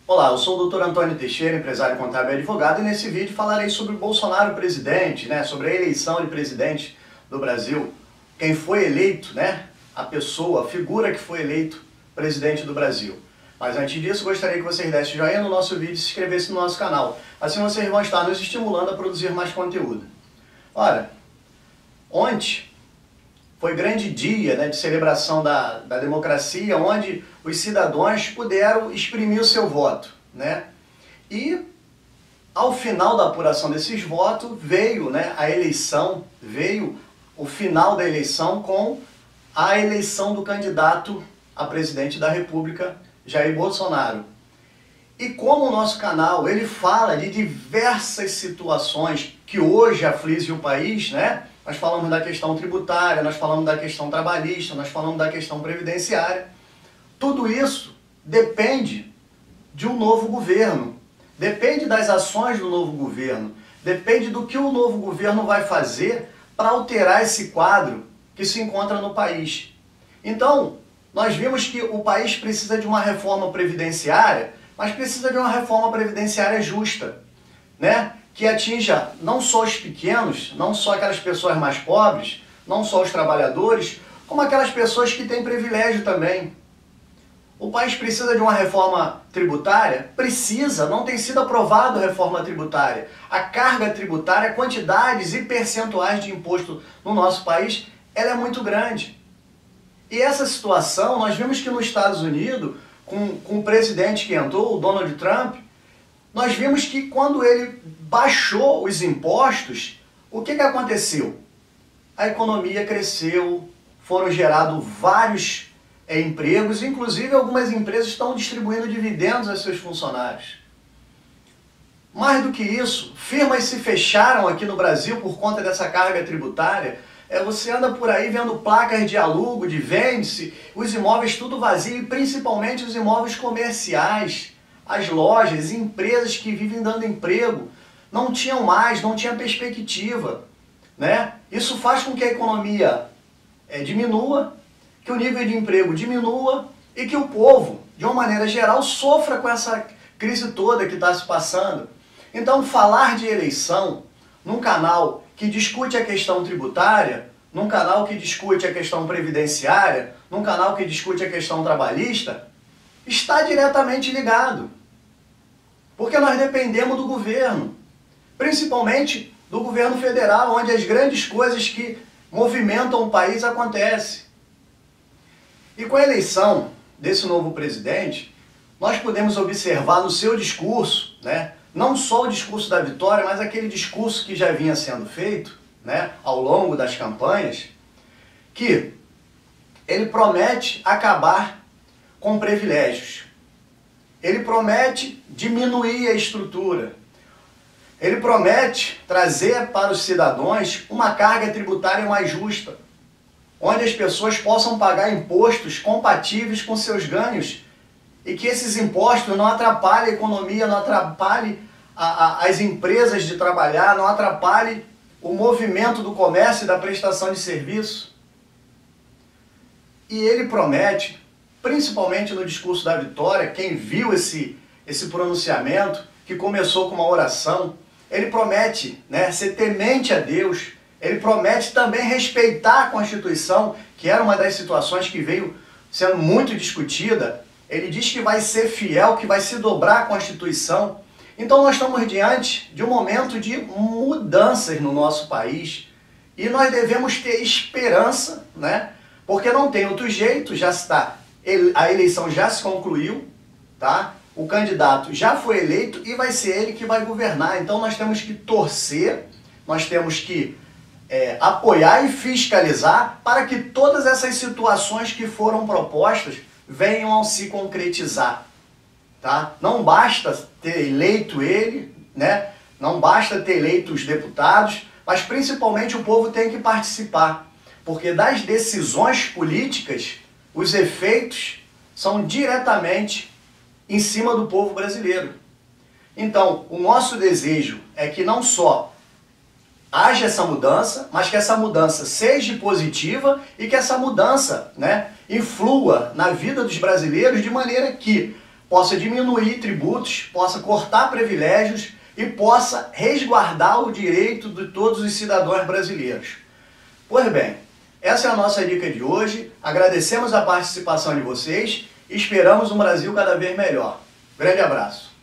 Olá, eu sou o Dr. Antônio Teixeira, empresário contábil e advogado, e nesse vídeo falarei sobre o Bolsonaro presidente, sobre a eleição de presidente do Brasil. Quem foi eleito, a pessoa, a figura que foi eleito presidente do Brasil. Mas antes disso, gostaria que vocês dessem joinha no nosso vídeo e se inscrevessem no nosso canal. Assim vocês vão estar nos estimulando a produzir mais conteúdo. Ora, ontem foi grande dia de celebração da democracia, onde os cidadãos puderam exprimir o seu voto. E ao final da apuração desses votos veio a eleição, veio o final da eleição com a eleição do candidato a presidente da República, Jair Bolsonaro. E como o nosso canal ele fala de diversas situações que hoje afligem o país, nós falamos da questão tributária, nós falamos da questão trabalhista, nós falamos da questão previdenciária. Tudo isso depende de um novo governo, depende das ações do novo governo, depende do que o novo governo vai fazer para alterar esse quadro que se encontra no país. Então, nós vimos que o país precisa de uma reforma previdenciária, mas precisa de uma reforma previdenciária justa, que atinja não só os pequenos, não só aquelas pessoas mais pobres, não só os trabalhadores, como aquelas pessoas que têm privilégio também. O país precisa de uma reforma tributária? Precisa, não tem sido aprovada a reforma tributária. A carga tributária, quantidades e percentuais de imposto no nosso país, ela é muito grande. E essa situação, nós vimos que nos Estados Unidos, com o presidente que entrou, o Donald Trump, nós vimos que quando ele baixou os impostos, o que aconteceu? A economia cresceu, foram gerados vários empregos, inclusive algumas empresas estão distribuindo dividendos a seus funcionários. Mais do que isso, firmas se fecharam aqui no Brasil por conta dessa carga tributária. Você anda por aí vendo placas de alugo, de vende-se, os imóveis tudo vazio, e principalmente os imóveis comerciais, as lojas, empresas que vivem dando emprego, não tinham mais, não tinha perspectiva. Isso faz com que a economia diminua, que o nível de emprego diminua e que o povo, de uma maneira geral, sofra com essa crise toda que está se passando. Então, falar de eleição num canal que discute a questão tributária, num canal que discute a questão previdenciária, num canal que discute a questão trabalhista, está diretamente ligado. Porque nós dependemos do governo, principalmente do governo federal, onde as grandes coisas que movimentam o país acontecem. E com a eleição desse novo presidente, nós podemos observar no seu discurso, não só o discurso da vitória, mas aquele discurso que já vinha sendo feito ao longo das campanhas, que ele promete acabar com privilégios. Ele promete diminuir a estrutura. Ele promete trazer para os cidadãos uma carga tributária mais justa, onde as pessoas possam pagar impostos compatíveis com seus ganhos e que esses impostos não atrapalhem a economia, não atrapalhem as empresas de trabalhar, não atrapalhem o movimento do comércio e da prestação de serviço. E ele promete, principalmente no discurso da vitória, quem viu esse pronunciamento, que começou com uma oração, ele promete ser temente a Deus, ele promete também respeitar a Constituição, que era uma das situações que veio sendo muito discutida. Ele diz que vai ser fiel, que vai se dobrar à Constituição. Então nós estamos diante de um momento de mudanças no nosso país e nós devemos ter esperança, porque não tem outro jeito, a eleição já se concluiu, o candidato já foi eleito e vai ser ele que vai governar. Então nós temos que torcer, nós temos que apoiar e fiscalizar para que todas essas situações que foram propostas venham a se concretizar. Não basta ter eleito ele, não basta ter eleito os deputados, mas principalmente o povo tem que participar, porque das decisões políticas, os efeitos são diretamente em cima do povo brasileiro. Então, o nosso desejo é que não só haja essa mudança, mas que essa mudança seja positiva e que essa mudança influa na vida dos brasileiros de maneira que possa diminuir tributos, possa cortar privilégios e possa resguardar o direito de todos os cidadãos brasileiros. Pois bem, essa é a nossa dica de hoje. Agradecemos a participação de vocês e esperamos um Brasil cada vez melhor. Grande abraço.